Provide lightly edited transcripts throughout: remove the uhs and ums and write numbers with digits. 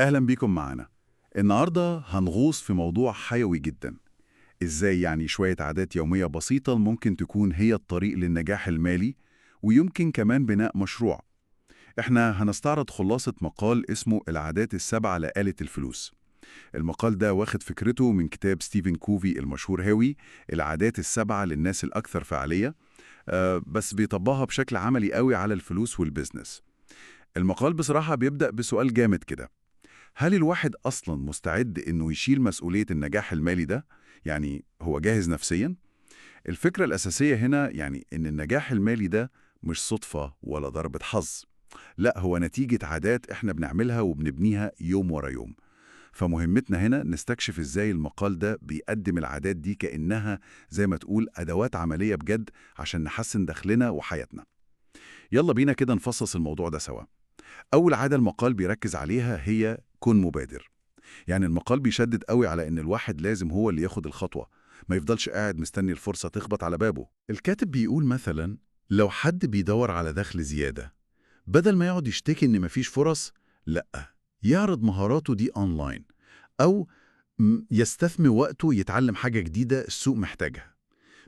أهلا بيكم معانا. النهاردة هنغوص في موضوع حيوي جدا. إزاي يعني شوية عادات يومية بسيطة ممكن تكون هي الطريق للنجاح المالي، ويمكن كمان بناء مشروع. إحنا هنستعرض خلاصة مقال اسمه العادات السبعة لآلة الفلوس. المقال ده واخد فكرته من كتاب ستيفن كوفي المشهور هاوي، العادات السبعة للناس الأكثر فعالية. بس بيطبقها بشكل عملي قوي على الفلوس والبزنس. المقال بصراحة بيبدأ بسؤال جامد كده: هل الواحد أصلاً مستعد إنه يشيل مسؤولية النجاح المالي ده؟ يعني هو جاهز نفسياً؟ الفكرة الأساسية هنا يعني إن النجاح المالي ده مش صدفة ولا ضربة حظ. لا، هو نتيجة عادات إحنا بنعملها وبنبنيها يوم ورا يوم. فمهمتنا هنا نستكشف إزاي المقال ده بيقدم العادات دي كأنها زي ما تقول أدوات عملية بجد عشان نحسن دخلنا وحياتنا. يلا بينا كده نفصص الموضوع ده سوا. أول عادة المقال بيركز عليها هي كن مبادر. يعني المقال بيشدد قوي على إن الواحد لازم هو اللي ياخد الخطوة، ما يفضلش قاعد مستني الفرصة تخبط على بابه. الكاتب بيقول مثلا لو حد بيدور على دخل زيادة، بدل ما يقعد يشتكي إن مفيش فرص، لأ، يعرض مهاراته دي أونلاين، أو يستثمر وقته يتعلم حاجة جديدة السوق محتاجها.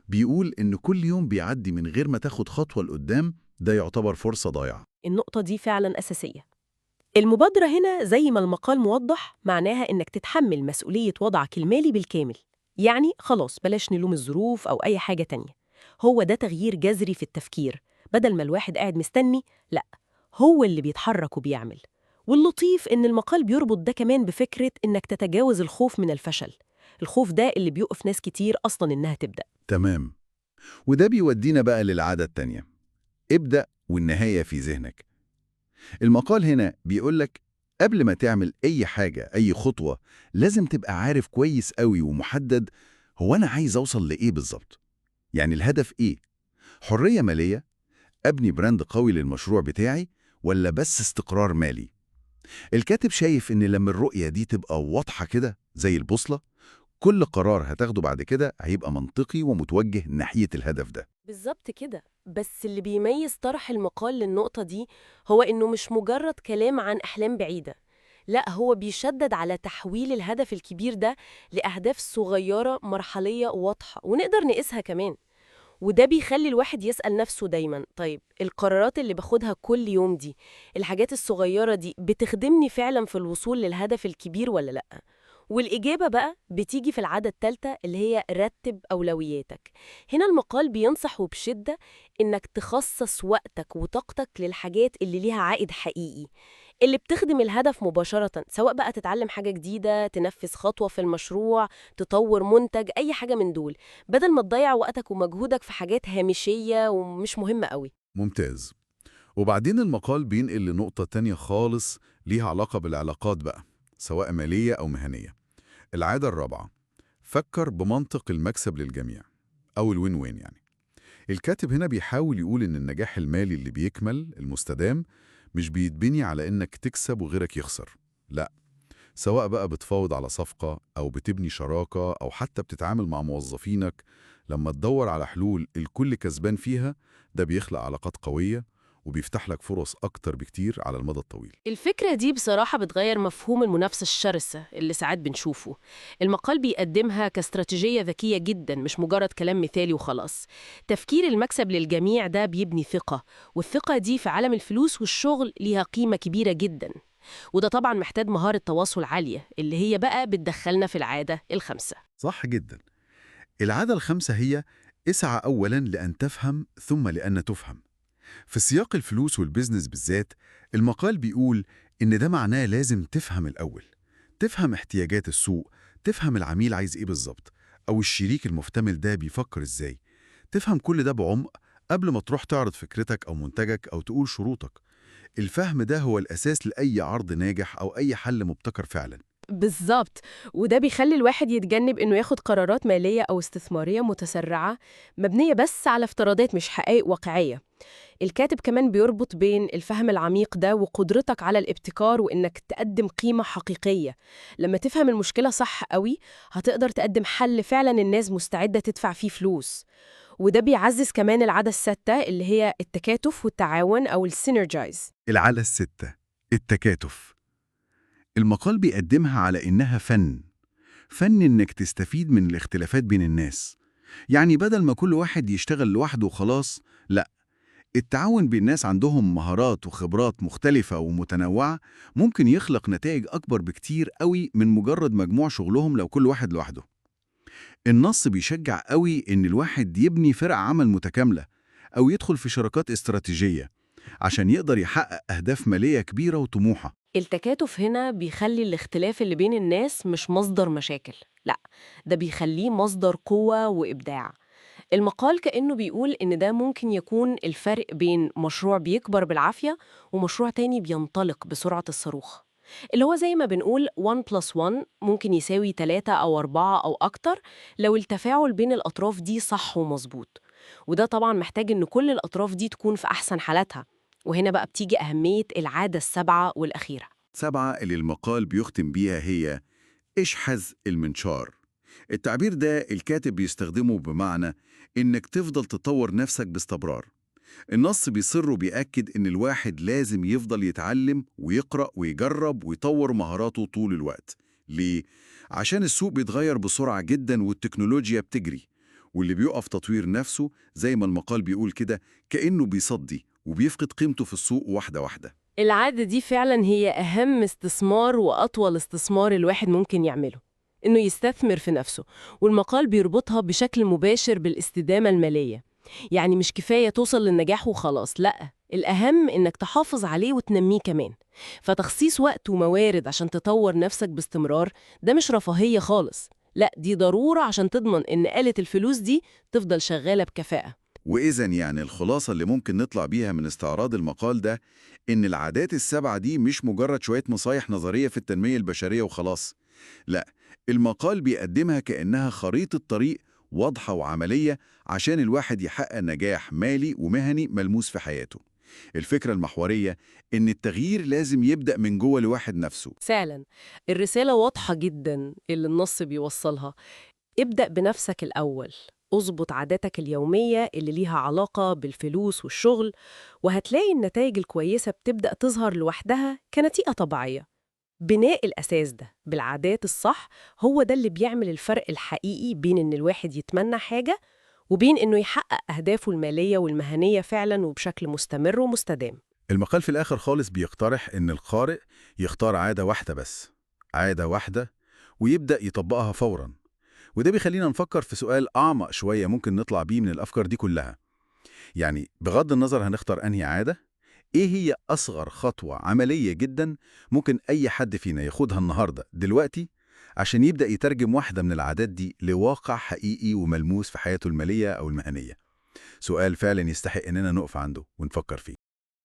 بيقول إن كل يوم بيعدي من غير ما تاخد خطوة لقدام ده يعتبر فرصة ضايعة. النقطة دي فعلا أساسية. المبادرة هنا زي ما المقال موضح معناها إنك تتحمل مسؤولية وضعك المالي بالكامل. يعني خلاص بلاش نلوم الظروف أو أي حاجة تانية. هو ده تغيير جذري في التفكير. بدل ما الواحد قاعد مستني، لأ، هو اللي بيتحرك وبيعمل. واللطيف إن المقال بيربط ده كمان بفكرة إنك تتجاوز الخوف من الفشل. الخوف ده اللي بيوقف ناس كتير أصلا إنها تبدأ. تمام. وده بيودينا بقى للعادة التانية: ابدأ والنهاية في ذهنك. المقال هنا بيقولك قبل ما تعمل أي حاجة، أي خطوة، لازم تبقى عارف كويس قوي ومحدد: هو أنا عايز أوصل لإيه بالظبط؟ يعني الهدف إيه؟ حرية مالية؟ أبني براند قوي للمشروع بتاعي؟ ولا بس استقرار مالي؟ الكاتب شايف إن لما الرؤية دي تبقى واضحة كده زي البوصلة، كل قرار هتاخده بعد كده هيبقى منطقي ومتوجه ناحية الهدف ده. بالظبط كده. بس اللي بيميز طرح المقال للنقطة دي هو إنه مش مجرد كلام عن أحلام بعيدة. لا، هو بيشدد على تحويل الهدف الكبير ده لأهداف صغيرة مرحلية واضحة ونقدر نقيسها كمان. وده بيخلي الواحد يسأل نفسه دايما: طيب القرارات اللي باخدها كل يوم دي، الحاجات الصغيرة دي بتخدمني فعلا في الوصول للهدف الكبير ولا لأ؟ والإجابة بقى بتيجي في العادة التالتة اللي هي رتب أولوياتك. هنا المقال بينصح وبشدة إنك تخصص وقتك وطاقتك للحاجات اللي ليها عائد حقيقي، اللي بتخدم الهدف مباشرة، سواء بقى تتعلم حاجة جديدة، تنفذ خطوة في المشروع، تطور منتج، أي حاجة من دول، بدل ما تضيع وقتك ومجهودك في حاجات هامشية ومش مهمة قوي. ممتاز. وبعدين المقال بينقل لنقطة تانية خالص ليها علاقة بالعلاقات بقى، سواء مالية أو مهنية. العادة الرابعة: فكر بمنطق المكسب للجميع، أو الوين وين يعني. الكاتب هنا بيحاول يقول إن النجاح المالي اللي بيكمل المستدام مش بيتبني على إنك تكسب وغيرك يخسر. لا، سواء بقى بتفاوض على صفقة أو بتبني شراكة أو حتى بتتعامل مع موظفينك، لما تدور على حلول الكل كسبان فيها، ده بيخلق علاقات قوية وبيفتح لك فرص أكتر بكتير على المدى الطويل. الفكرة دي بصراحة بتغير مفهوم المنافسة الشرسة اللي ساعات بنشوفه. المقال بيقدمها كاستراتيجية ذكية جدا، مش مجرد كلام مثالي وخلاص. تفكير المكسب للجميع ده بيبني ثقة، والثقة دي في عالم الفلوس والشغل ليها قيمة كبيرة جدا. وده طبعا محتاج مهارة تواصل عالية، اللي هي بقى بتدخلنا في العادة الخامسة. صح جدا. العادة الخامسة هي: اسعى أولا لأن تفهم ثم لأن تفهم. في سياق الفلوس والبزنس بالذات، المقال بيقول إن ده معناه لازم تفهم الأول. تفهم احتياجات السوق، تفهم العميل عايز إيه بالظبط، أو الشريك المحتمل ده بيفكر إزاي. تفهم كل ده بعمق قبل ما تروح تعرض فكرتك أو منتجك أو تقول شروطك. الفهم ده هو الأساس لأي عرض ناجح أو أي حل مبتكر فعلا. بالظبط. وده بيخلي الواحد يتجنب إنه ياخد قرارات مالية أو استثمارية متسرعة، مبنية بس على افتراضات مش حقائق واقعية. الكاتب كمان بيربط بين الفهم العميق ده وقدرتك على الابتكار وإنك تقدم قيمة حقيقية. لما تفهم المشكلة صح قوي، هتقدر تقدم حل فعلا الناس مستعدة تدفع فيه فلوس. وده بيعزز كمان العادة الستة اللي هي التكاتف والتعاون أو السينرجايز. العالة الستة: التكاتف. المقال بيقدمها على إنها فن إنك تستفيد من الاختلافات بين الناس. يعني بدل ما كل واحد يشتغل لوحده وخلاص، لا، التعاون بين ناس عندهم مهارات وخبرات مختلفة ومتنوعة ممكن يخلق نتائج أكبر بكتير قوي من مجرد مجموع شغلهم لو كل واحد لوحده. النص بيشجع قوي إن الواحد يبني فرق عمل متكاملة أو يدخل في شراكات استراتيجية عشان يقدر يحقق أهداف مالية كبيرة وطموحة. التكاتف هنا بيخلي الاختلاف اللي بين الناس مش مصدر مشاكل، لا، ده بيخليه مصدر قوة وإبداع. المقال كأنه بيقول إن ده ممكن يكون الفرق بين مشروع بيكبر بالعافية ومشروع تاني بينطلق بسرعة الصاروخ، اللي هو زي ما بنقول 1+1 ممكن يساوي 3 أو 4 أو أكتر لو التفاعل بين الأطراف دي صح ومظبوط. وده طبعا محتاج إن كل الأطراف دي تكون في أحسن حالاتها، وهنا بقى بتيجي أهمية العادة السبعة والأخيرة. 7 اللي المقال بيختم بيها هي اشحذ المنشار. التعبير ده الكاتب بيستخدمه بمعنى إنك تفضل تطور نفسك باستمرار. النص بيصر وبيأكد إن الواحد لازم يفضل يتعلم ويقرأ ويجرب ويطور مهاراته طول الوقت. ليه؟ عشان السوق بيتغير بسرعة جدا والتكنولوجيا بتجري، واللي بيقف تطوير نفسه زي ما المقال بيقول كده كأنه بيصدي وبيفقد قيمته في السوق واحدة واحدة. العادة دي فعلا هي أهم استثمار وأطول استثمار الواحد ممكن يعمله، إنه يستثمر في نفسه. والمقال بيربطها بشكل مباشر بالاستدامة المالية. يعني مش كفاية توصل للنجاح وخلاص، لأ، الأهم إنك تحافظ عليه وتنميه كمان. فتخصيص وقت وموارد عشان تطور نفسك باستمرار ده مش رفاهية خالص، لأ، دي ضرورة عشان تضمن إن آلة الفلوس دي تفضل شغالة بكفاءة. وإذا يعني الخلاصة اللي ممكن نطلع بيها من استعراض المقال ده إن العادات السبعة دي مش مجرد شوية نصايح نظرية في التنمية البشرية وخلاص. لا، المقال بيقدمها كأنها خريطة طريق واضحة وعملية عشان الواحد يحقق نجاح مالي ومهني ملموس في حياته. الفكرة المحورية إن التغيير لازم يبدأ من جوه الواحد نفسه. فعلا الرسالة واضحة جدا اللي النص بيوصلها. ابدأ بنفسك الأول، اظبط عاداتك اليومية اللي ليها علاقة بالفلوس والشغل، وهتلاقي النتائج الكويسة بتبدأ تظهر لوحدها كنتيجة طبيعية. بناء الأساس ده بالعادات الصح هو ده اللي بيعمل الفرق الحقيقي بين إن الواحد يتمنى حاجة وبين إنه يحقق أهدافه المالية والمهنية فعلا وبشكل مستمر ومستدام. المقال في الآخر خالص بيقترح إن القارئ يختار عادة واحدة بس، عادة واحدة، ويبدأ يطبقها فوراً. وده بيخلينا نفكر في سؤال أعمق شوية ممكن نطلع بيه من الأفكار دي كلها. يعني بغض النظر هنختار أنهي عادة، إيه هي أصغر خطوة عملية جدا ممكن أي حد فينا ياخدها النهاردة دلوقتي عشان يبدأ يترجم واحدة من العادات دي لواقع حقيقي وملموس في حياته المالية أو المهنية؟ سؤال فعلا يستحق إننا نقف عنده ونفكر فيه.